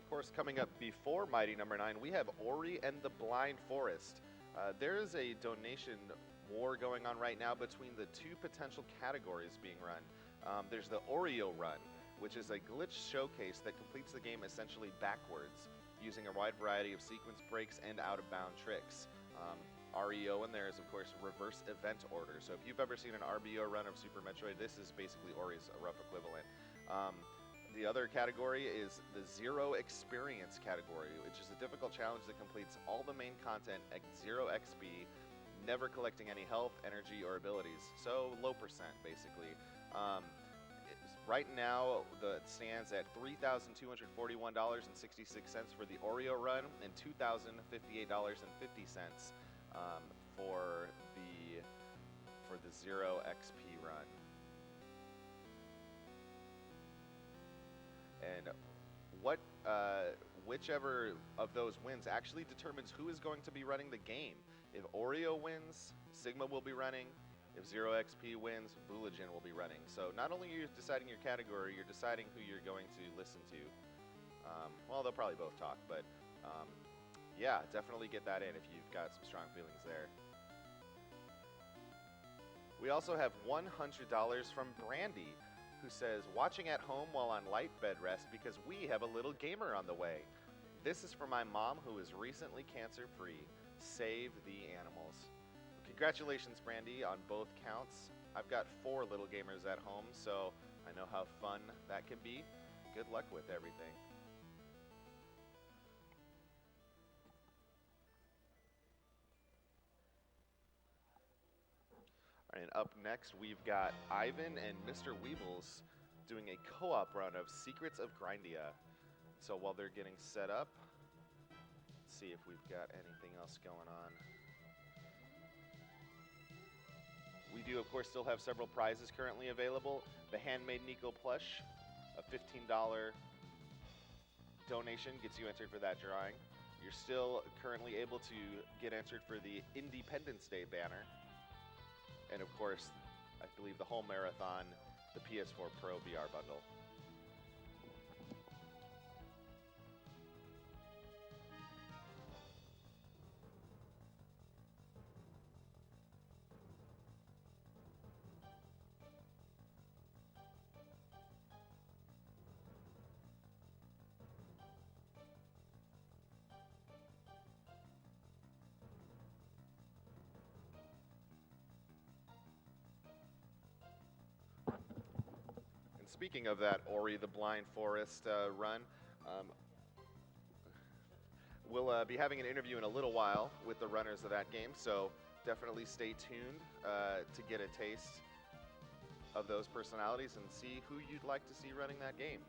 Of course, coming up before Mighty Number 9, we have Ori and the Blind Forest. There is a donation war going on right now between the two potential categories being run. There's the Oreo Run, which is a glitch showcase that completes the game essentially backwards, using a wide variety of sequence breaks and out-of-bound tricks. REO in there is, of course, reverse event order. So if you've ever seen an RBO run of Super Metroid, this is basically Ori's rough equivalent. The other category is the Zero Experience category, which is a difficult challenge that completes all the main content at 0 XP, never collecting any health, energy, or abilities. So low percent, basically. Right now, it stands at $3,241.66 for the Oreo run and $2,058.50 for the 0 XP run. And whichever of those wins actually determines who is going to be running the game. If Oreo wins, Sigma will be running. If 0 XP wins, Boulagen will be running. So not only are you deciding your category, you're deciding who you're going to listen to. Well, they'll probably both talk, but yeah, definitely get that in if you've got some strong feelings there. We also have $100 from Brandy, who says, watching at home while on light bed rest because we have a little gamer on the way. This is for my mom who is recently cancer-free. Save the animals. Congratulations, Brandy, on both counts. I've got 4 little gamers at home, so I know how fun that can be. Good luck with everything. All right, and up next, we've got Ivan and Mr. Weebles doing a co-op run of Secrets of Grindea. So while they're getting set up, let's see if we've got anything else going on. We do, of course, still have several prizes currently available. The Handmade Nico plush, a $15 donation gets you entered for that drawing. You're still currently able to get entered for the Independence Day banner. And of course, I believe the whole marathon, the PS4 Pro VR bundle. Speaking of that Ori the Blind Forest run, we'll be having an interview in a little while with the runners of that game, so definitely stay tuned to get a taste of those personalities and see who you'd like to see running that game.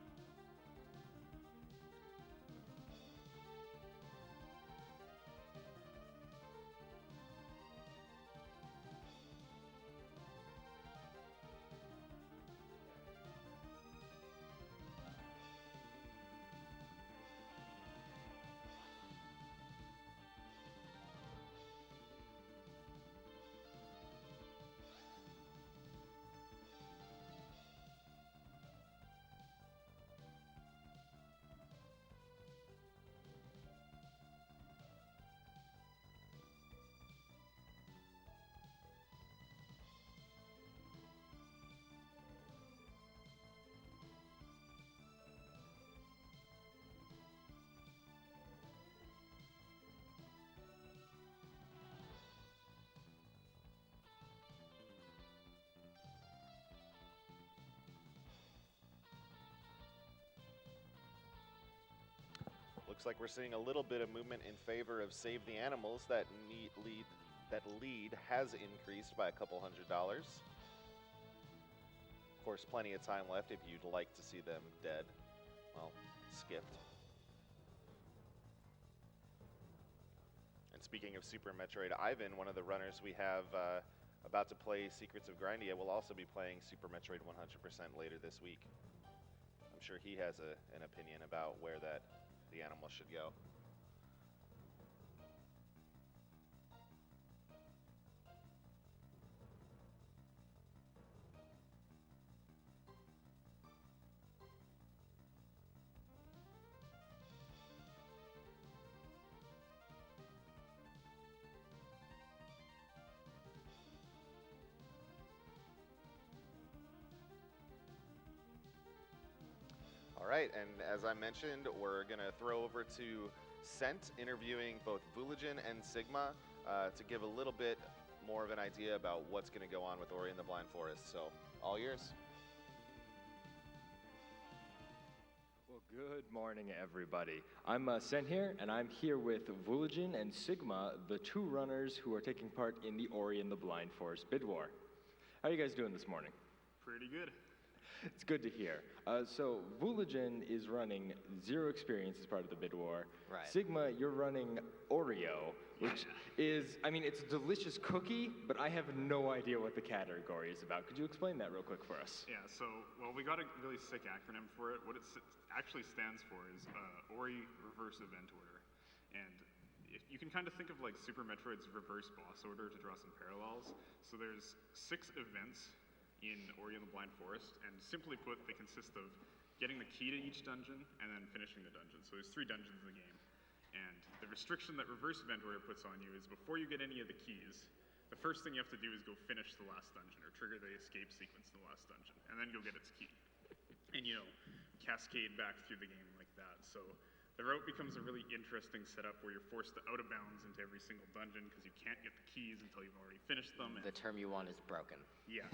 Looks like we're seeing a little bit of movement in favor of Save the Animals. That lead has increased by a couple $100. Of course, plenty of time left if you'd like to see them dead. Well, skipped. And speaking of Super Metroid, Ivan, one of the runners we have about to play Secrets of Grindea, will also be playing Super Metroid 100% later this week. I'm sure he has an opinion about where the animal should go. right, and as I mentioned, we're going to throw over to Scent interviewing both Vooligen and Sigma to give a little bit more of an idea about what's going to go on with Ori and the Blind Forest. So, all yours. Well, good morning, everybody. I'm Scent here, and I'm here with Vooligen and Sigma, the two runners who are taking part in the Ori and the Blind Forest bid war. How are you guys doing this morning? Pretty good. It's good to hear. So Vooligen is running Zero Experience as part of the bid war. Right. Sigma, you're running Oreo, which is, I mean, it's a delicious cookie, but I have no idea what the category is about. Could you explain that real quick for us? Yeah, so, well, we got a really sick acronym for it. What it actually stands for is Ori Reverse Event Order. And you can kind of think of like Super Metroid's reverse boss order to draw some parallels. So there's 6 events in Ori and the Blind Forest, and simply put, they consist of getting the key to each dungeon and then finishing the dungeon. So there's 3 dungeons in the game. And the restriction that Reverse Event Order puts on you is before you get any of the keys, the first thing you have to do is go finish the last dungeon, or trigger the escape sequence in the last dungeon, and then you'll get its key. And, you know, cascade back through the game like that. So the route becomes a really interesting setup where you're forced to out of bounds into every single dungeon because you can't get the keys until you've already finished them. The term you want is broken. Yeah.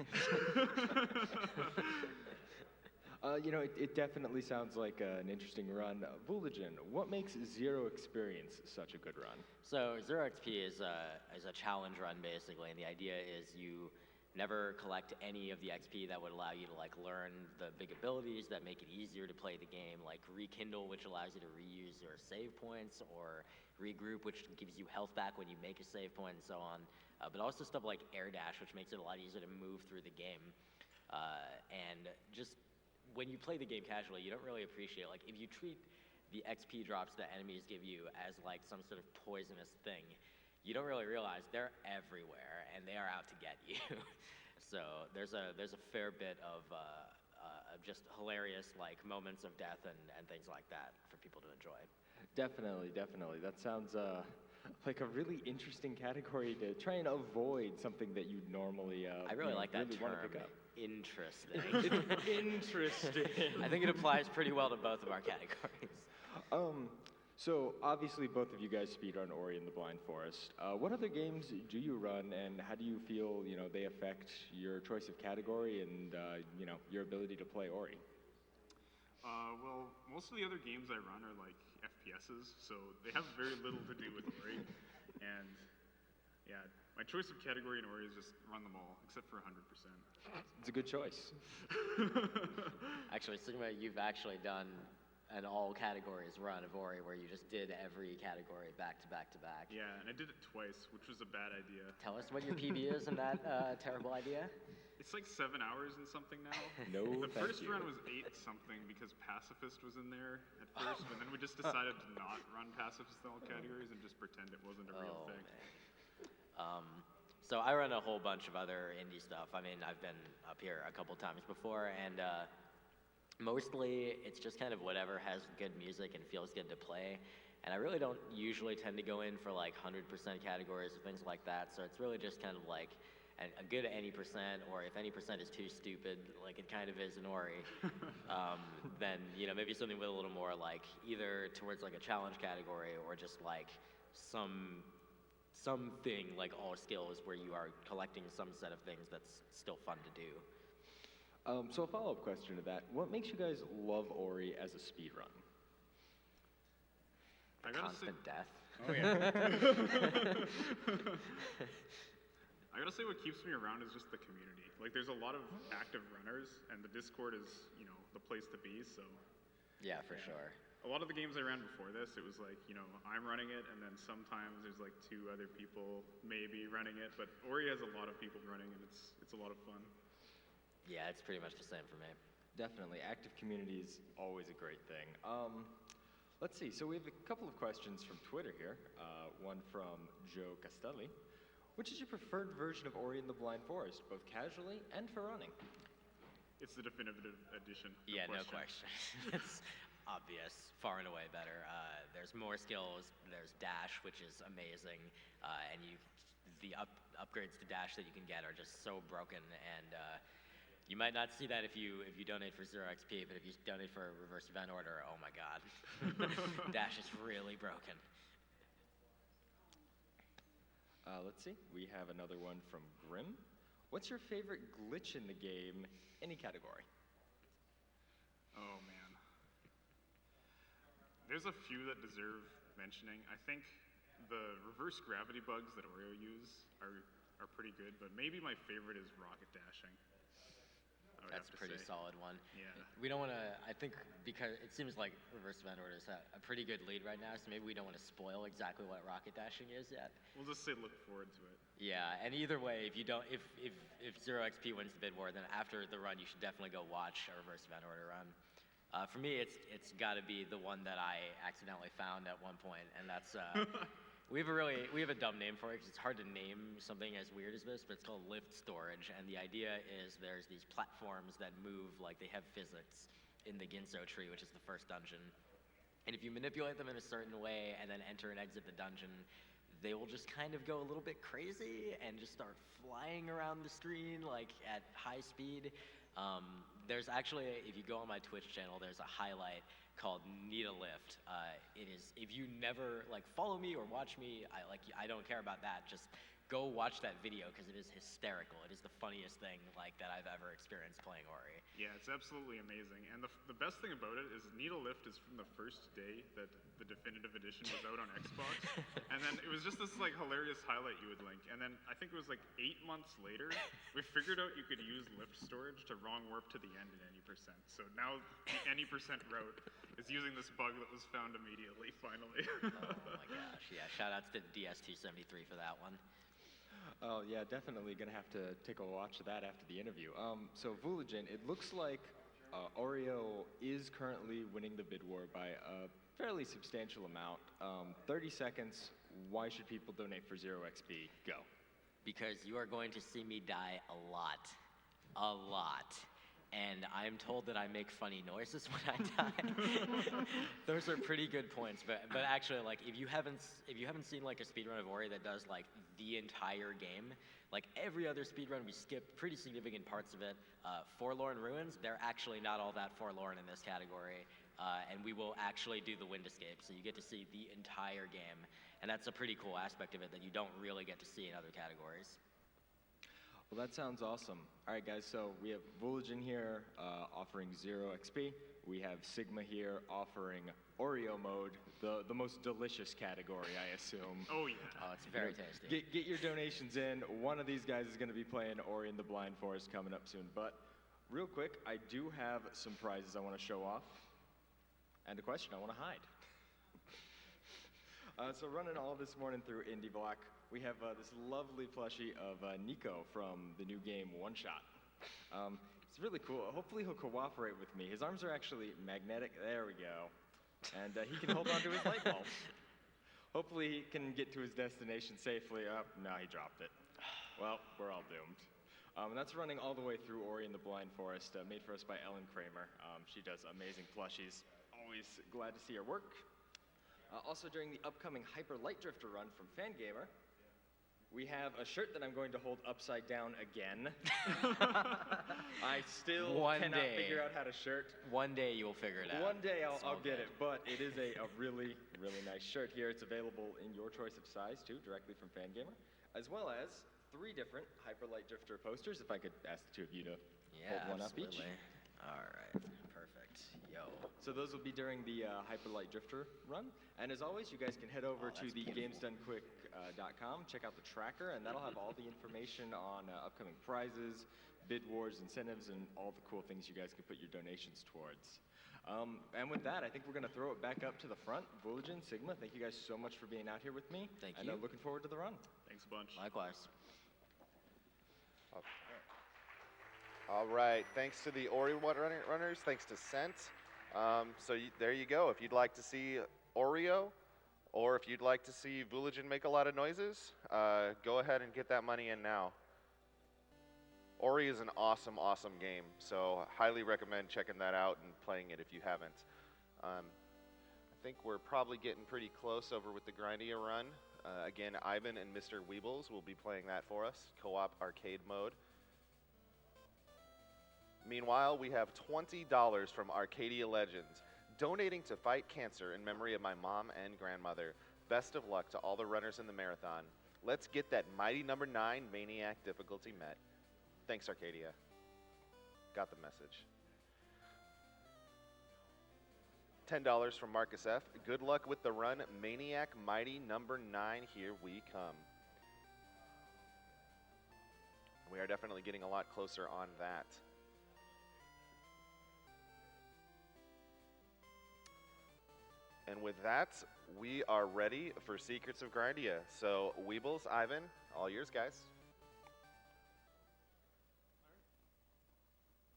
You know, it definitely sounds like an interesting run. Vooligen, what makes Zero Experience such a good run? So Zero XP is a challenge run basically, and the idea is you never collect any of the XP that would allow you to like learn the big abilities that make it easier to play the game, like Rekindle, which allows you to reuse your save points, or Regroup, which gives you health back when you make a save point, and so on. But also stuff like Air Dash, which makes it a lot easier to move through the game. And just when you play the game casually, you don't really appreciate, like, if you treat the XP drops that enemies give you as like some sort of poisonous thing, you don't really realize they're everywhere and they are out to get you. So there's a fair bit of just hilarious like moments of death and things like that for people to enjoy. Definitely. That sounds like a really interesting category to try and avoid something that you normally I really like that really term. want to pick up. Interesting. Interesting. I think it applies pretty well to both of our categories. So obviously both of you guys speedrun Ori and the Blind Forest. What other games do you run, and how do you feel, you know, they affect your choice of category and you know, your ability to play Ori? Well, most of the other games I run are like FPSs, so they have very little to do with Ori. And yeah, my choice of category in Ori is just run them all, except for 100%. It's a good choice. Actually, Sigma, you've actually done an all categories run of Ori where you just did every category back to back to back. Yeah, and I did it twice, which was a bad idea. Tell us what your PB is in that terrible idea. It's like 7 hours and something now. No, the first run was 8 something because Pacifist was in there at first, and then we just decided to not run Pacifist in all categories and just pretend it wasn't a real thing. Man. So I run a whole bunch of other indie stuff. I mean, I've been up here a couple times before, and mostly it's just kind of whatever has good music and feels good to play. And I really don't usually tend to go in for like 100% categories or things like that. So it's really just kind of like a good any percent, or if any percent is too stupid, like it kind of is in Ori, then, you know, maybe something with a little more like either towards like a challenge category or just like something like all skills where you are collecting some set of things that's still fun to do. So a follow-up question to that, what makes you guys love Ori as a speedrun? Constant death. Oh yeah. I gotta say what keeps me around is just the community. Like there's a lot of active runners and the Discord is, you know, the place to be, so. Yeah, for sure. A lot of the games I ran before this, it was like, you know, I'm running it and then sometimes there's like 2 other people maybe running it, but Ori has a lot of people running and it's a lot of fun. Yeah, it's pretty much the same for me. Definitely. Active community is always a great thing. Let's see. So we have a couple of questions from Twitter here. One from Joe Castelli. Which is your preferred version of Ori and the Blind Forest, both casually and for running? It's the definitive edition. Yeah, no question. It's obvious. Far and away better. There's more skills. There's Dash, which is amazing. And the upgrades to Dash that you can get are just so broken. And You might not see that if you donate for 0 XP, but if you donate for a reverse event order, oh my god. Dash is really broken. Let's see. We have another one from Grim. What's your favorite glitch in the game, any category? Oh man. There's a few that deserve mentioning. I think the reverse gravity bugs that Oreo use are pretty good, but maybe my favorite is rocket dashing. That's a pretty solid one. Yeah. We don't want to, I think, because it seems like reverse event orders have a pretty good lead right now, so maybe we don't want to spoil exactly what rocket dashing is yet. We'll just say look forward to it. Yeah, and either way, if 0 XP wins the bid war, then after the run, you should definitely go watch a reverse event order run. For me, it's got to be the one that I accidentally found at one point, and that's we have a dumb name for it because it's hard to name something as weird as this, but it's called lift storage, and the idea is there's these platforms that move like they have physics in the Ginso tree, which is the first dungeon, and if you manipulate them in a certain way and then enter and exit the dungeon, they will just kind of go a little bit crazy and just start flying around the screen like at high speed. There's actually, if you go on my Twitch channel, there's a highlight called Need a Lift. It is, if you never like follow me or watch me, I don't care about that. Just go watch that video because it is hysterical. It is the funniest thing like that I've ever experienced playing Ori. Yeah, it's absolutely amazing. And the best thing about it is Need a Lift is from the first day that the definitive edition was out on Xbox. And then it was just this like hilarious highlight you would link. And then I think it was like 8 months later, we figured out you could use lift storage to wrong warp to the end at any percent. So now the any percent route is using this bug that was found immediately, finally. Oh my gosh, yeah, shout outs to DS273 for that one. Oh yeah, definitely gonna have to take a watch of that after the interview. So Vuligin, it looks like Oreo is currently winning the bid war by a fairly substantial amount. 30 seconds, why should people donate for 0 XP? Go. Because you are going to see me die a lot. A lot. And I'm told that I make funny noises when I die. Those are pretty good points, but actually, like, if you haven't seen like a speedrun of Ori that does like the entire game, like every other speedrun we skip pretty significant parts of it. Forlorn Ruins, they're actually not all that forlorn in this category, and we will actually do the wind escape, so you get to see the entire game, and that's a pretty cool aspect of it that you don't really get to see in other categories. Well, that sounds awesome. All right, guys, so we have Vuligin here offering 0 XP. We have Sigma here offering Oreo mode, the most delicious category, I assume. Oh, yeah. Oh, it's very tasty. Get your donations in. One of these guys is going to be playing Ori and the Blind Forest coming up soon. But real quick, I do have some prizes I want to show off and a question I want to hide. So running all this morning through Indie Block, we have this lovely plushie of Nico from the new game One Shot. It's really cool. Hopefully he'll cooperate with me. His arms are actually magnetic. There we go. And he can hold on to his light bulb. Hopefully he can get to his destination safely. No, he dropped it. Well, we're all doomed. And that's running all the way through Ori and the Blind Forest, made for us by Ellen Kramer. She does amazing plushies. Always glad to see her work. Also during the upcoming Hyper Light Drifter run from Fangamer, we have a shirt that I'm going to hold upside down again. I still cannot figure out how to shirt. One day you'll figure it out. One day I'll get it, but it is a really, really nice shirt here. It's available in your choice of size, too, directly from Fangamer, as well as 3 different Hyper Light Drifter posters, if I could ask the 2 of you to hold one up each. All right, perfect. Yo. So those will be during the Hyper Light Drifter run. And as always, you guys can head over to the GamesDoneQuick.com, check out the tracker, and that'll have all the information on upcoming prizes, bid wars, incentives, and all the cool things you guys can put your donations towards. And with that, I think we're going to throw it back up to the front. Vuligin, Sigma, thank you guys so much for being out here with me. Thank you. And looking forward to the run. Thanks a bunch. Likewise. All right, thanks to the Ori runners, thanks to Scent. There you go. If you'd like to see Oreo, or if you'd like to see Vuligin make a lot of noises, go ahead and get that money in now. Ori is an awesome, awesome game, so highly recommend checking that out and playing it if you haven't. I think we're probably getting pretty close over with the Grindea run. Again, Ivan and Mr. Weebles will be playing that for us, co-op arcade mode. Meanwhile, we have $20 from Arcadia Legends, donating to fight cancer in memory of my mom and grandmother. Best of luck to all the runners in the marathon. Let's get that mighty number 9 Maniac difficulty met. Thanks, Arcadia. Got the message. $10 from Marcus F. Good luck with the run, Maniac Mighty number 9. Here we come. We are definitely getting a lot closer on that. And with that, we are ready for Secrets of Grindea. So, Weebles, Ivan, all yours, guys.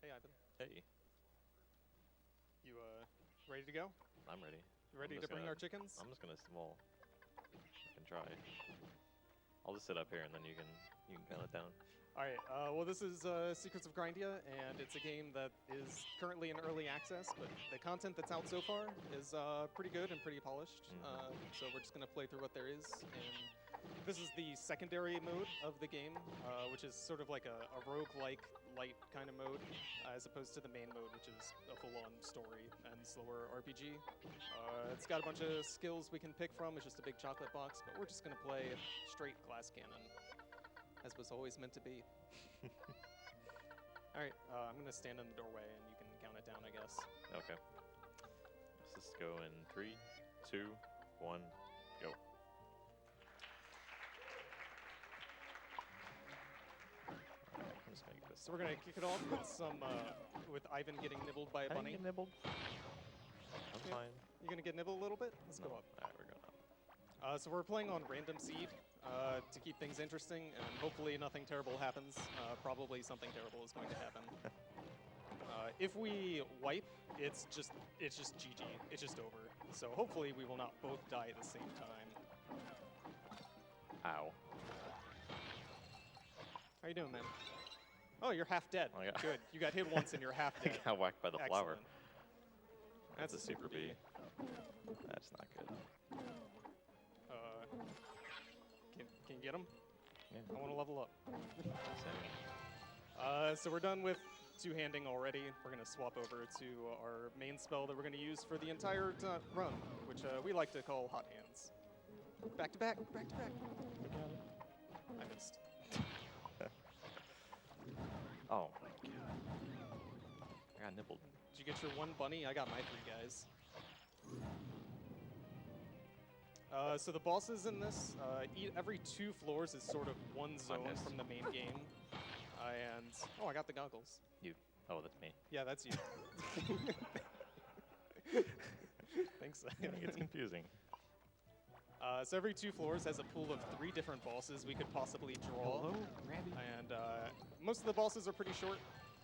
Hey, Ivan. Hey, You ready to go? I'm ready. You ready I'm to just bring gonna- our chickens? I'm just gonna, well, I can try. I'll just sit up here and then you can count it down. All right. Well, this is Secrets of Grindea, and it's a game that is currently in early access, but the content that's out so far is pretty good and pretty polished. So we're just gonna play through what there is, and this is the secondary mode of the game, which is sort of like a roguelike light kind of mode, as opposed to the main mode, which is a full-on story and slower RPG. It's got a bunch of skills we can pick from. It's just a big chocolate box, but we're just gonna play straight glass cannon, as was always meant to be. All right, I'm gonna stand in the doorway and you can count it down, I guess. Okay. Let's just go in 3, 2, 1, go. Alright, I'm just gonna get this. So we're gonna kick it off with some, with Ivan getting nibbled by a I bunny. get nibbled. I'm Yeah. fine. You gonna get nibbled a little bit? Let's go No. up. Alright, we're going up. So we're playing on random seed to keep things interesting, and hopefully nothing terrible happens. Probably something terrible is going to happen. If we wipe, it's just GG. It's just over. So hopefully we will not both die at the same time. Ow. How you doing, man? Oh, you're half dead. I got- Good. You got hit once and you're half I dead. got whacked by the flower. Excellent. That's a super B. That's not good. Can you get him? Yeah. I want to level up. Same. So we're done with two-handing already. We're going to swap over to our main spell that we're going to use for the entire run, which we like to call Hot Hands. Back to back, back to back. I missed. Oh my god. I got nibbled. Did you get your one bunny? I got my 3 guys. So the bosses in this, every 2 floors is sort of one zone missed. from the main game. And, oh, I got the goggles. You. Oh, that's me. Yeah, that's you. Thanks. It's confusing. So every 2 floors has a pool of 3 different bosses we could possibly draw. Hello, Randy. And most of the bosses are pretty short,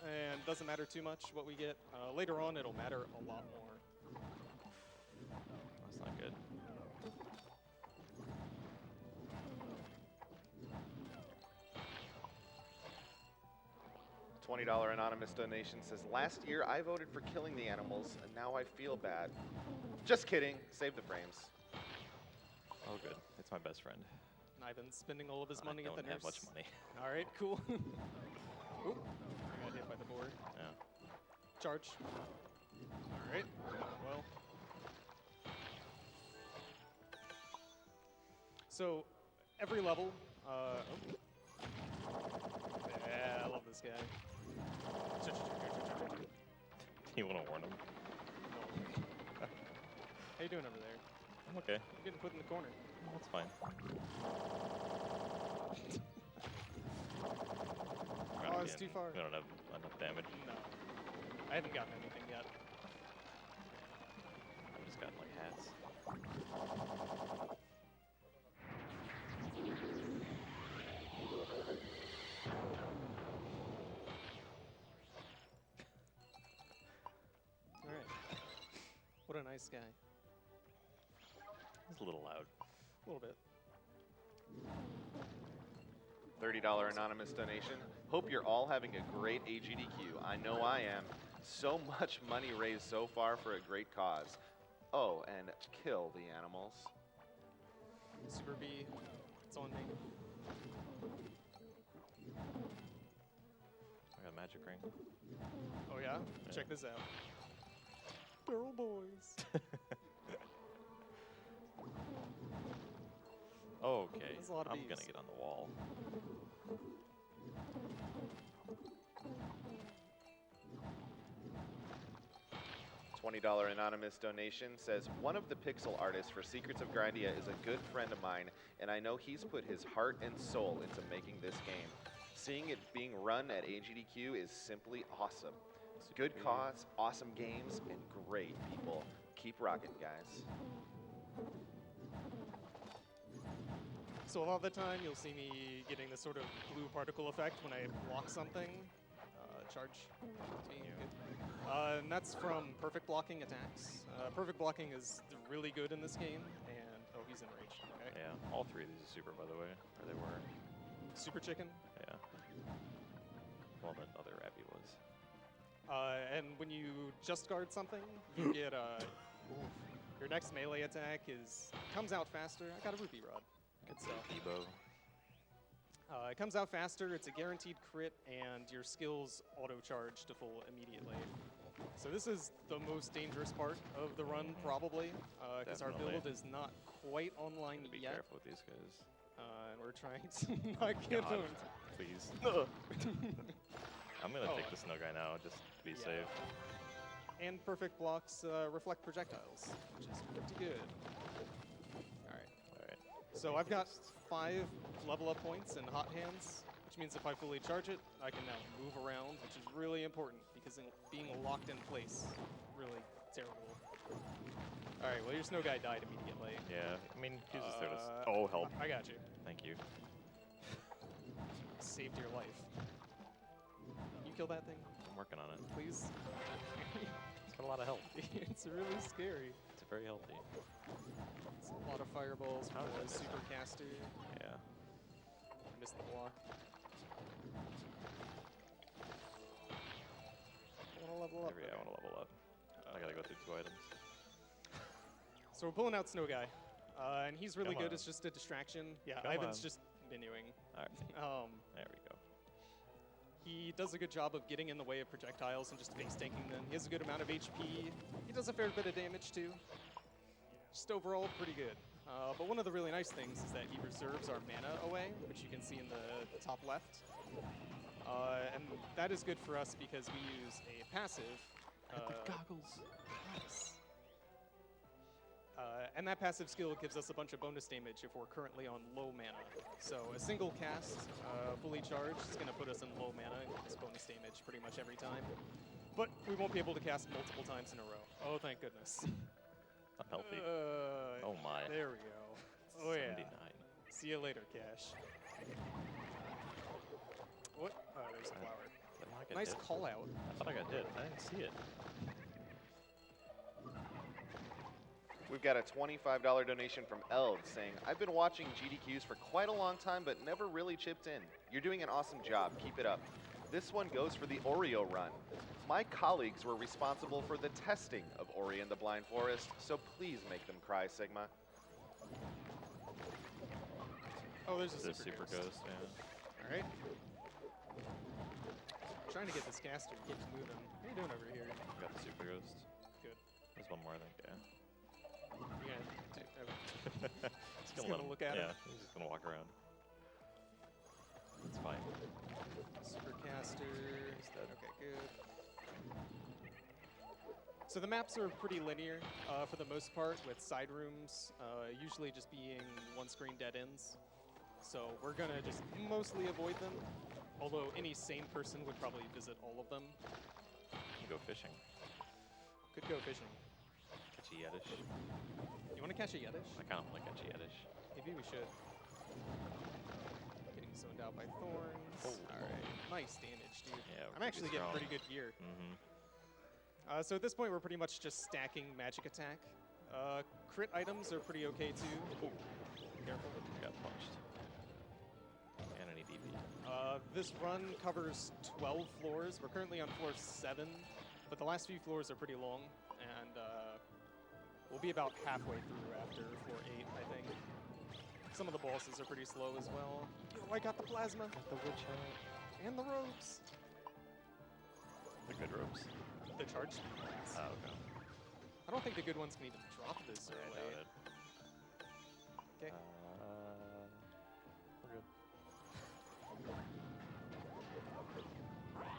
and doesn't matter too much what we get. Later on, it'll matter a lot more. That's not good. $20 anonymous donation says, last year I voted for killing the animals, and now I feel bad. Just kidding. Save the frames. Oh, good. It's my best friend. And Ivan's spending all of his I money at the don't have nurse. much money. All right, cool. Oop, I got hit by the board. Yeah. Charge. All right. Well. So, every level. Yeah, I love this guy. You want to warn him? How you doing over there? I'm okay. You're getting put in the corner. That's fine. Oh, it's too far. We don't have enough damage. No. I haven't gotten anything yet. I've just gotten like hats. All right. What a nice guy. It's a little loud. A little bit. $30 anonymous donation. Hope you're all having a great AGDQ. I know I am. So much money raised so far for a great cause. Oh, and kill the animals. Super B. It's on me. I got magic ring. Oh yeah? Check this out. Girl boys. Okay, That's a lot of I'm bees. gonna get on the wall. $20 anonymous donation says, one of the pixel artists for Secrets of Grindea is a good friend of mine, and I know he's put his heart and soul into making this game. Seeing it being run at AGDQ is simply awesome. Good cause, awesome games, and great people. Keep rocking, guys. So a lot of the time, you'll see me getting this sort of blue particle effect when I block something. Charge. And that's from perfect blocking attacks. Perfect blocking is really good in this game, and oh, he's enraged. Okay. Yeah, all 3 of these are super, by the way. Or they were. Super chicken. Yeah. Well, the other Abby was. And when you just guard something, you get your next melee attack comes out faster. I got a rupee rod. Good stuff. Debo. It comes out faster, it's a guaranteed crit, and your skills auto-charge to full immediately. So this is the most dangerous part of the run, probably, because our Definitely. build is not quite online Be yet. careful with these guys. And we're trying to not get God, owned. please. I'm gonna take the snow guy now, just to be safe. And perfect blocks reflect projectiles, which is pretty good. Alright. Alright. So I've got 5 level up points in hot hands, which means if I fully charge it, I can now move around, which is really important because being locked in place, really terrible. All right, well your snow guy died immediately. Yeah, I mean, he's just there to... Oh, help. I got you. Thank you. Saved your life. Can you kill that thing, I'm working on it. please? It's got a lot of health. It's really scary. It's very healthy. It's a lot of fireballs How from did the I miss super caster. Yeah. Missed the block. I want to level up. Maybe I want to level up. I gotta go through 2 items. So we're pulling out Snow Guy, and he's really Come good. on. It's just a distraction. Yeah, Come Ivan's on. just minuing. Alright, there we go. He does a good job of getting in the way of projectiles and just face tanking them. He has a good amount of HP. He does a fair bit of damage too. Just overall, pretty good. But one of the really nice things is that he reserves our mana away, which you can see in the top left. And that is good for us because we use a passive. Goggles. Nice. And that passive skill gives us a bunch of bonus damage if we're currently on low mana. So a single cast, fully charged, is going to put us in low mana and give us bonus damage pretty much every time. But we won't be able to cast multiple times in a row. Oh, thank goodness. Unhealthy. Oh my. There we go. Oh 79. yeah. See you later, Cash. What? Oh, there's a flower. Did I not get Nice hit? call out. I thought I got hit. I didn't see it. We've got a $25 donation from Eld saying, I've been watching GDQs for quite a long time, but never really chipped in. You're doing an awesome job. Keep it up. This one goes for the Oreo run. My colleagues were responsible for the testing of Ori and the Blind Forest, so please make them cry, Sigma. Oh, there's a The super super ghost, yeah. All right. Trying to get this caster to keep moving. What are you doing over here? Got the super ghost. Good. There's one more, I think, yeah. You gonna do, okay. Just gonna let him look at yeah, him. he's just gonna walk around. It's fine. Super caster. He's dead. Okay, good. So the maps are pretty linear for the most part, with side rooms usually just being one-screen dead ends. So we're gonna just mostly avoid them. Although any sane person would probably visit all of them. Go fishing. Could go fishing. Catch a yetish. You want to catch a yetish? I kind of want to catch a yetish. Maybe we should. Getting zoned out by thorns. Oh. Alright, nice damage, dude. Yeah, I'm actually getting strong. pretty good gear. Mm-hmm. So at this point, we're pretty much just stacking magic attack. Crit items are pretty okay too. Oh. Careful. Got punched. And I need DP. This run covers 12 floors. We're currently on floor 7, but the last few floors are pretty long, and we'll be about halfway through after floor 8, I think. Some of the bosses are pretty slow as well. Yo, I got the plasma. Got the witch hat. And the robes. The good ropes. The charge speed ones. Oh, okay. I don't think the good ones can even drop this I early. doubt it. Okay. We're good.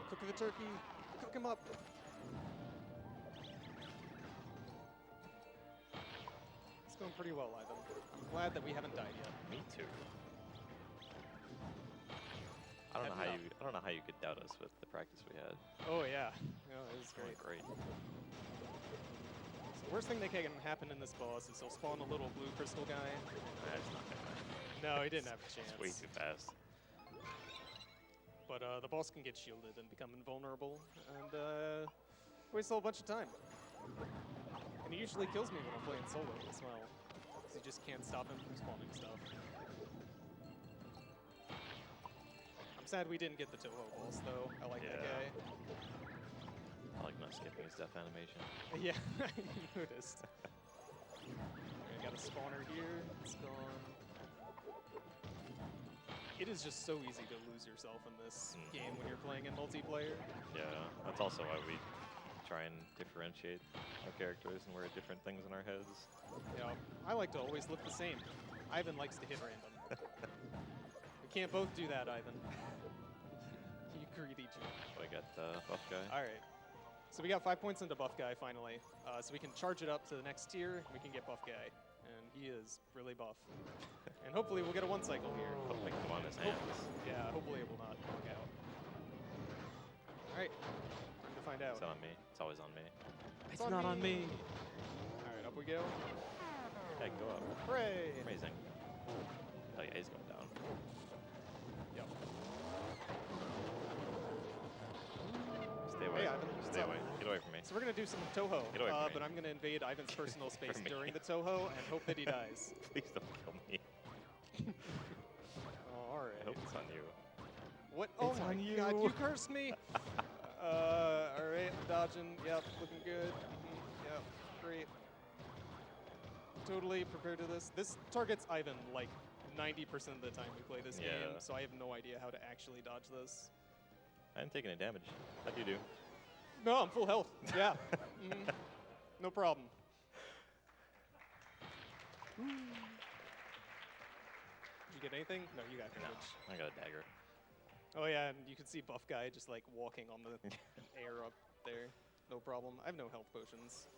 Cook the turkey. Cook him up. It's going pretty well, Ivan. I'm glad that we haven't died yet. Me too. I don't know how you could doubt us with the practice we had. Oh yeah, it was Going great. great. So the worst thing that can happen in this boss is he'll spawn a little blue crystal guy. That's not gonna. No, he didn't have a chance. It's way too fast. But the boss can get shielded and become invulnerable, and waste a whole bunch of time. And he usually kills me when I'm playing solo as well, because you just can't stop him from spawning stuff. I'm sad we didn't get the Toho boss though. I like that Yeah. guy. I like not skipping his death animation. Yeah, I noticed. I got a spawner here. It's gone. It is just so easy to lose yourself in this game when you're playing in multiplayer. Yeah, that's also why we try and differentiate our characters and wear different things in our heads. Yeah, I like to always look the same. Ivan likes to hit random. We can't both do that, Ivan. You greedy jerk. I got buff guy. All right. So we got 5 points into buff guy finally. So we can charge it up to the next tier. We can get buff guy, and he is really buff. And hopefully we'll get a one cycle here. Hopefully come on his hands. Yeah, hopefully it will not work out. All right, time to find out. It's on me. It's always on me. It's not on me. All right, up we go. Hey, go up. Hooray! Amazing. Oh yeah, he's going down. Yep. Stay away. Hey, Ivan, what's Stay up? away. Get away from me. So we're gonna do some Toho, Get away from me. but I'm gonna invade Ivan's personal space From me. during the Toho and hope that he dies. Please don't kill me. All right. I hope it's on you. What? Oh It's my on you. God! You cursed me. All right, I'm dodging. Yep, looking good. Yep, great. Totally prepared to this. This targets Ivan like 90% of the time we play this game, Yeah. so I have no idea how to actually dodge this. I didn't take any damage. How'd you do? No, I'm full health. Yeah. No problem. Did you get anything? No, you got damage. I got a dagger. Oh yeah, and you can see buff guy just like walking on the air up there. No problem. I have no health potions.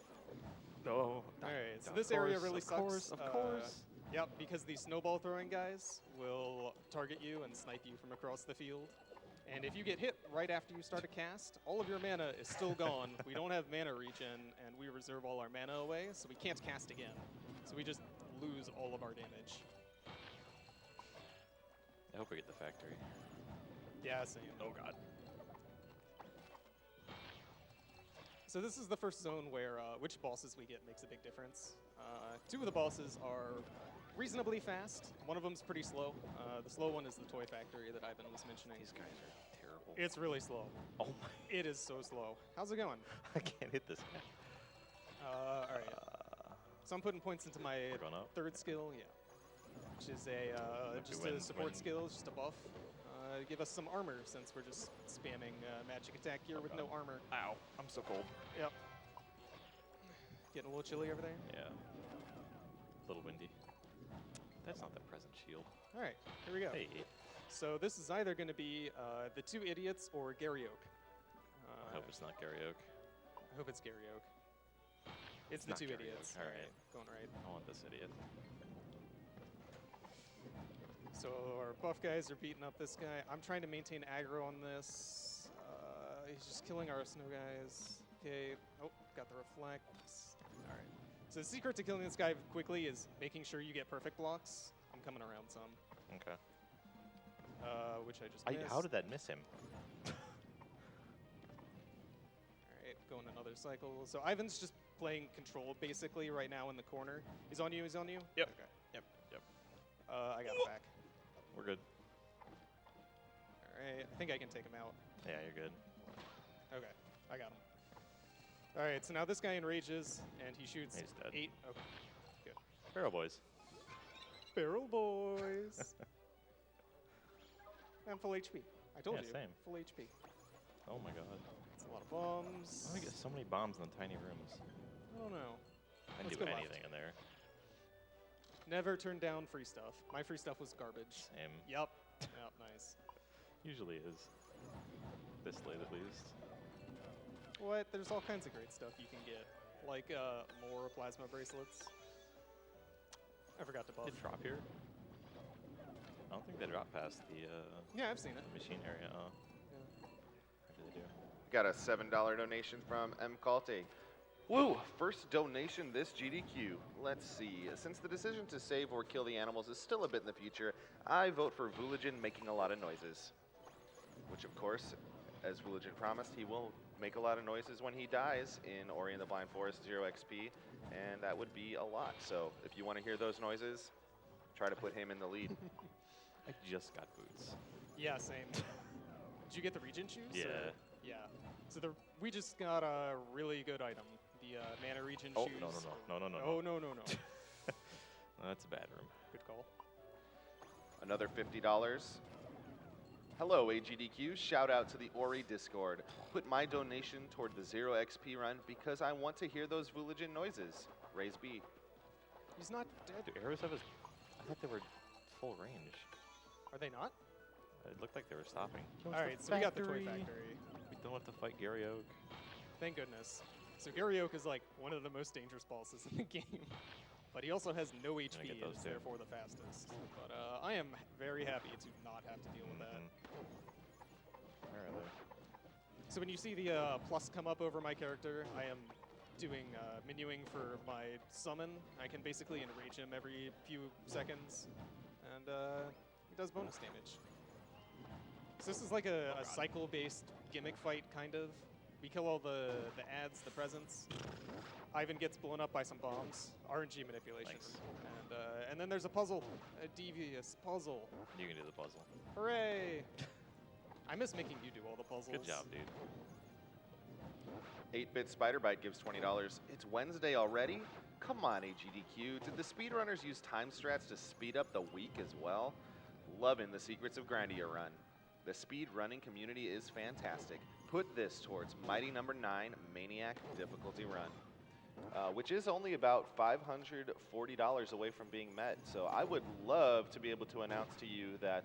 No. Alright, so Of this area course, really of sucks. course, of course. Yep, because these snowball throwing guys will target you and snipe you from across the field. And if you get hit right after you start a cast, all of your mana is still gone. We don't have mana regen, and we reserve all our mana away, so we can't cast again. So we just lose all of our damage. I hope we get the factory. Yeah, same. Oh god. So this is the first zone where which bosses we get makes a big difference. Two of the bosses are reasonably fast. One of them's pretty slow. The slow one is the toy factory that Ivan was mentioning. These guys are terrible. It's really slow. Oh my. It is so slow. How's it going? I can't hit this guy. All right. So I'm putting points into my We're going up? third skill, yeah, which is a just a support skill, it's just a buff. Give us some armor since we're just spamming magic attack here with no armor. Ow. I'm so cold. Yep. Getting a little chilly over there. Yeah. A little windy. That's not the present shield. All right, here we go. Hey. So this is either going to be the two idiots or Gary Oak. I hope it's not Gary Oak. I hope it's Gary Oak. It's the not two Gary idiots. Oak. All right. Going right. I want this idiot. So our buff guys are beating up this guy. I'm trying to maintain aggro on this. He's just killing our snow guys. Okay. Oh, got the reflect. All right. So the secret to killing this guy quickly is making sure you get perfect blocks. I'm coming around some. Okay. Which I just missed. How did that miss him? All right, going another cycle. So Ivan's just playing control basically right now in the corner. He's on you. He's on you. Yep. Okay. Yep. Yep. I got him back. We're good. All right. I think I can take him out. Yeah, you're good. Okay, I got him. All right, so now this guy enrages, and he shoots He's dead. 8. Okay, good. Barrel boys. Barrel boys. I'm full HP. I told Yeah, you. same. Full HP. Oh my god. It's A lot of bombs. How do we get so many bombs in the tiny rooms? I don't know. I can Let's do go left. anything in there. Never turn down free stuff. My free stuff was garbage. Same. Yup. Yup, nice. Usually is. This late at least. What? There's all kinds of great stuff you can get. Like more plasma bracelets. I forgot to buff. Did it drop here? I don't think they drop past the Yeah, I've seen it. machine area. Oh, Yeah. maybe they do. Got a $7 donation from M. Calte. Woo! First donation this GDQ. Let's see. Since the decision to save or kill the animals is still a bit in the future, I vote for Vuligin making a lot of noises. Which, of course, as Vuligin promised, he will make a lot of noises when he dies in Ori and the Blind Forest 0 XP, and that would be a lot. So if you want to hear those noises, try to put him in the lead. I just got boots. Yeah, same. Did you get the Regent shoes? Yeah. or- Yeah. So we just got a really good item. The Mana Regent Oh, shoes. no. Oh, no. That's a bad room. Good call. Another $50. Hello, AGDQ. Shout out to the Ori Discord. Put my donation toward the 0 XP run because I want to hear those Vuligin noises. Raise B. He's not dead. Do arrows have his... I thought they were full range. Are they not? It looked like they were stopping. All right, so we got the Toy Factory. We don't have to fight Gary Oak. Thank goodness. So Gary Oak is like one of the most dangerous bosses in the game. But he also has no HP get and those is too. therefore the fastest. But I am very happy to not have to deal with that. Where are they? So when you see the plus come up over my character, I am doing menuing for my summon. I can basically enrage him every few seconds, and he does bonus damage. So this is like a cycle-based gimmick fight, kind of. We kill all the ads, the presents. Ivan gets blown up by some bombs. RNG manipulation. Nice. And then there's a puzzle, a devious puzzle. You can do the puzzle. Hooray! I miss making you do all the puzzles. Good job, dude. 8-Bit Spider-Bite gives $20. It's Wednesday already? Come on, AGDQ. Did the speedrunners use time strats to speed up the week as well? Loving the Secrets of Grindea run. The speed running community is fantastic. Put this towards Mighty Number 9 Maniac difficulty run, which is only about $540 away from being met. So I would love to be able to announce to you that,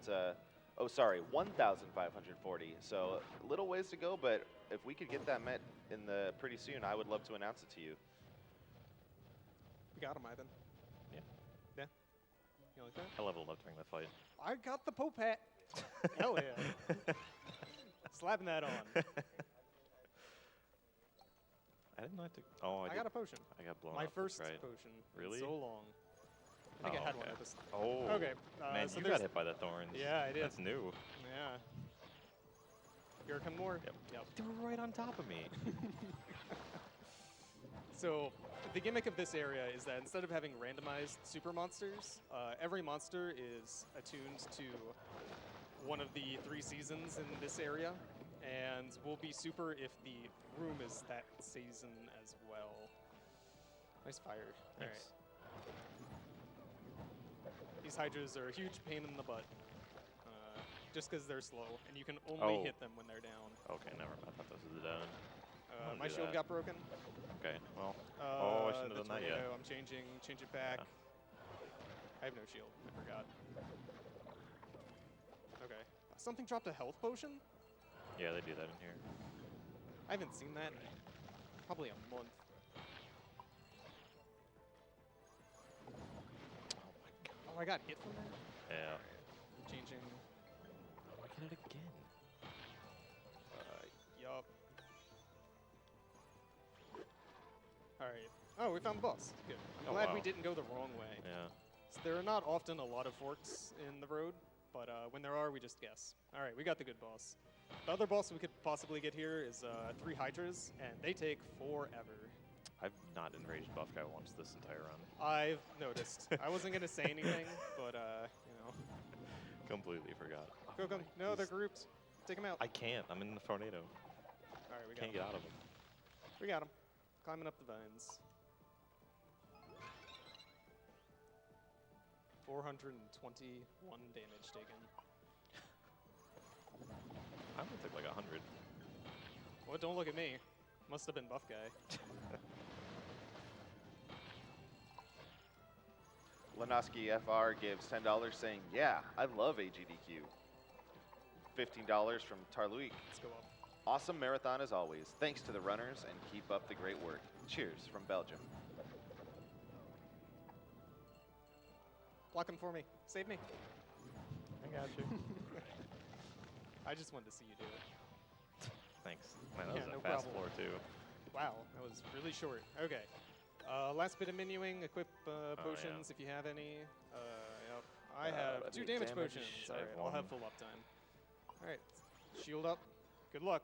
oh sorry, 1,540. So a little ways to go, but if we could get that met in the pretty soon, I would love to announce it to you. We got him, Ivan. Yeah. Yeah? You like that? I leveled up during the fight. I got the Pope hat. Hell yeah. Slapping that on. I didn't know I took... Oh, I got a potion. I got blown My up, first that's right. potion. Really? In so long. I think I had one okay. at this. Oh. Okay. Man, so you there's- got hit by the thorns. Yeah, I did. That's new. Yeah. Here come more. Yep. They were right on top of me. So the gimmick of this area is that instead of having randomized super monsters, every monster is attuned to one of the 3 seasons in this area, and will be super if the room is that season as well. Nice fire. All right. These hydras are a huge pain in the butt, just because they're slow, and you can only Oh. hit them when they're down. Okay, never mind. I thought this was done. Don't My do shield that. got broken. Okay, well. Oh, I shouldn't the have done that yet. tornado, I'm change it back. Yeah. I have no shield, I forgot. Okay. Something dropped a health potion? Yeah, they do that in here. I haven't seen that in probably a month. Oh, I got hit from that? Yeah. Changing. I get it again. Yup. Alright. Oh, we found the boss. Good. I'm Oh, glad wow. we didn't go the wrong way. Yeah. So there are not often a lot of forks in the road, but when there are, we just guess. Alright, we got the good boss. The other boss we could possibly get here is 3 hydras, and they take forever. I've not enraged buff guy once this entire run. I've noticed. I wasn't gonna say anything, but you know. Completely forgot. Go, go. No, they're grouped. Take them out. I can't. I'm in the tornado. Alright, we got Can't him. get out of him. We got him. Climbing up the vines. 421 damage taken. I only took like 100. Well, don't look at me. Must have been buff guy. Lenoski FR gives $10 saying, yeah, I love AGDQ. $15 from Tarluik. Let's go up. Awesome marathon as always. Thanks to the runners and keep up the great work. Cheers from Belgium. Block him for me. Save me. I got you. I just wanted to see you do it. Thanks. Man, that Yeah, was no a fast problem. floor too. Wow, that was really short. Okay. Last bit of menuing. Equip potions if you have any. Yep. I have 2 damage potions. I All have right, I'll one. have full uptime. All right, shield up. Good luck.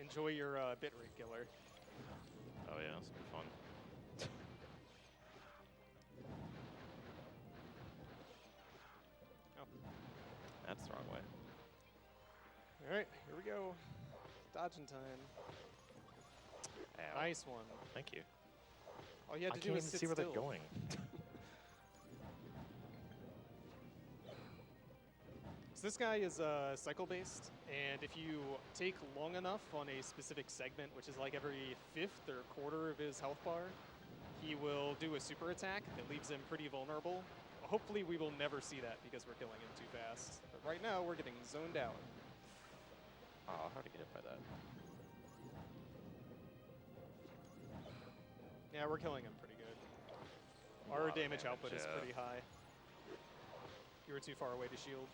Enjoy your bit rate killer. Oh yeah, this will be fun. Oh. That's the wrong way. All right, here we go. Dodging time. Ow. Nice one. Thank you. All you had I to can't do even is sit see where still. they're going. So this guy is cycle-based, and if you take long enough on a specific segment, which is like every 5th or quarter of his health bar, he will do a super attack that leaves him pretty vulnerable. Hopefully we will never see that because we're killing him too fast. But right now we're getting zoned out. Oh, how to get hit by that? Yeah, we're killing him pretty good. Lot Our of damage damage, output is yeah. pretty high. You were too far away to shield.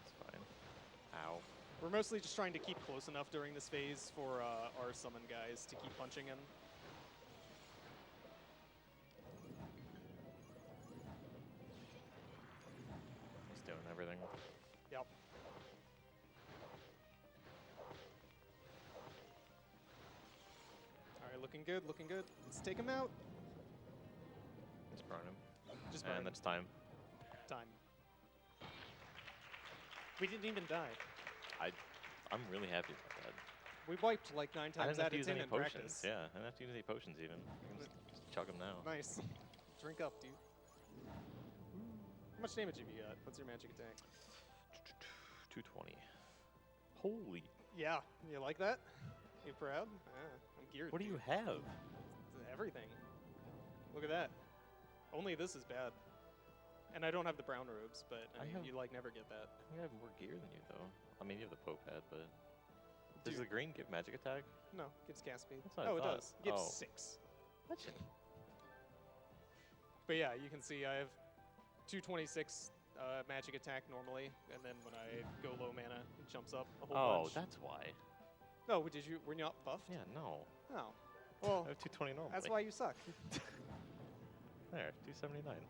It's fine. Ow. We're mostly just trying to keep close enough during this phase for our summon guys to keep punching him. He's doing everything. Yep. All right, looking good, looking good. Let's take him out. Let's burn him. Just burn And him. that's time. Time. We didn't even die. I'm really happy about that. We wiped like 9 I times didn't have out to of use 10 any in potions. practice. Yeah, I didn't have to use any potions even. I can just chug them now. Nice. Drink up, dude. How much damage have you got? What's your magic attack? 220. Holy. Yeah, you like that? You proud? Yeah, I'm geared. What do you dude. have? Everything. Look at that. Only this is bad. And I don't have the brown robes, but I mean, have- you like never get that. I have more gear than you though. I mean, you have the Pope hat, but does Dude. the green give magic attack? No, gives cast speed. That's what I Oh, it thought. does. Gives Oh. 6. What? But yeah, you can see I have 226 magic attack normally, and then when I go low mana, it jumps up a whole Oh, bunch. that's why. No, were you not buffed? Yeah, no. Oh. Well, I have 220 normally. that's why you suck. There, 279. Alright,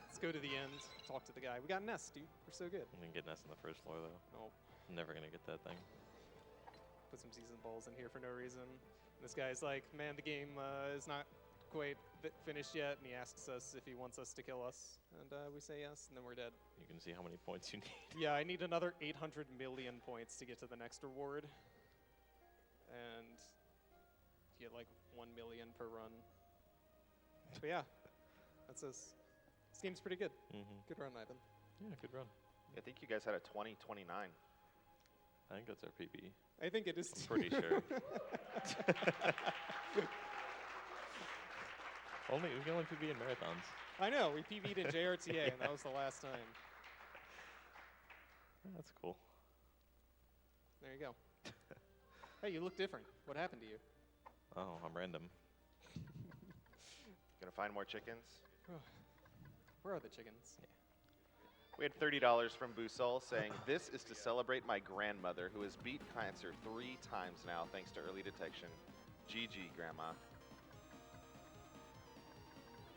let's go to the end, talk to the guy. We got Nest, dude. We're so good. I'm gonna get Ness on the first floor though. Oh, I'm never gonna get that thing. put some season balls in here for no reason. And this guy's like, man, the game is not quite finished yet, and he asks us if he wants us to kill us. And we say yes, and then we're dead. You can see how many points you need. Yeah, I need another 800 million points to get to the next reward. And you get like 1 million per run. But yeah, that's this. This game's pretty good. Good run, Ivan. Yeah, good run. I think you guys had a 20-29. I think that's our PB. I think it is. I'm pretty sure. We can only PB in marathons. I know, we PV'd in JRTA, and that was the last time. That's cool. There you go. Hey, you look different. What happened to you? Oh, I'm random. Gonna find more chickens. Where are the chickens? We had $30 from Busol saying, this is to celebrate my grandmother who has beat cancer 3 times now thanks to early detection. GG, Grandma.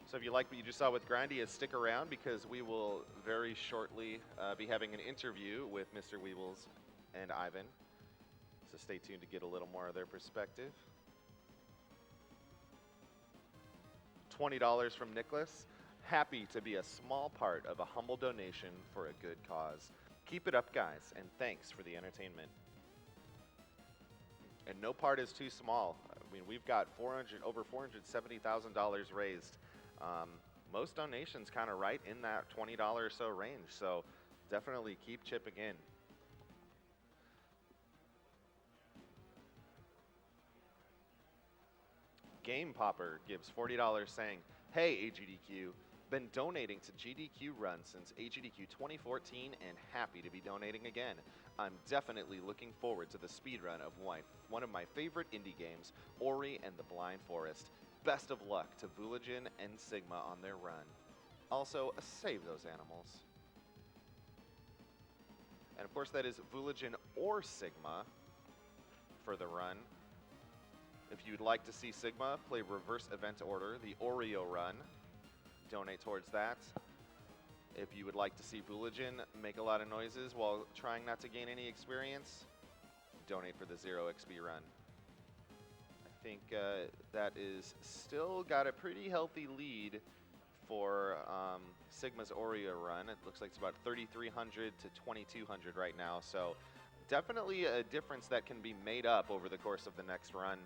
So if you like what you just saw with Grindea, stick around because we will very shortly be having an interview with Mr. Weebles and Ivan. So stay tuned to get a little more of their perspective. $20 from Nicholas. Happy to be a small part of a humble donation for a good cause. Keep it up, guys, and thanks for the entertainment. And no part is too small. I mean, we've got over $470,000 raised. Most donations kind of right in that $20 or so range. So Definitely keep chipping in. Game Popper gives $40 saying, "Hey AGDQ, been donating to GDQ Run since AGDQ 2014 and happy to be donating again. I'm definitely looking forward to the speedrun of one of my favorite indie games, Ori and the Blind Forest. Best of luck to Vooligen and Sigma on their run. Also, save those animals." And of course that is Vooligen or Sigma for the run. If you'd like to see Sigma play reverse event order, the Oreo run, donate towards that. If you would like to see Vooligen make a lot of noises while trying not to gain any experience, donate for the 0 XP run. I think that is still got a pretty healthy lead for Sigma's Oreo run. It looks like it's about 3,300 to 2,200 right now, so definitely a difference that can be made up over the course of the next run.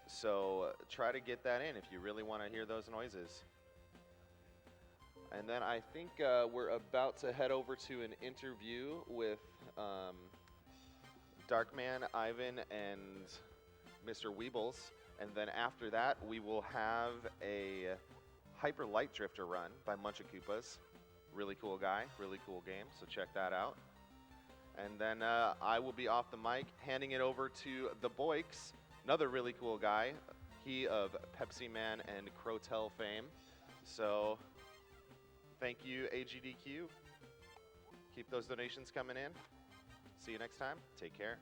So try to get that in if you really want to hear those noises. And then I think we're about to head over to an interview with Darkman, Ivan, and Mr. Weebles. And then after that, we will have a Hyper Light Drifter run by Munchakoopas. Really cool guy, really cool game, so check that out. And then I will be off the mic, handing it over to the Boykes, another really cool guy. He of Pepsi Man and Crotel fame. So thank you, AGDQ. Keep those donations coming in. See you next time. Take care.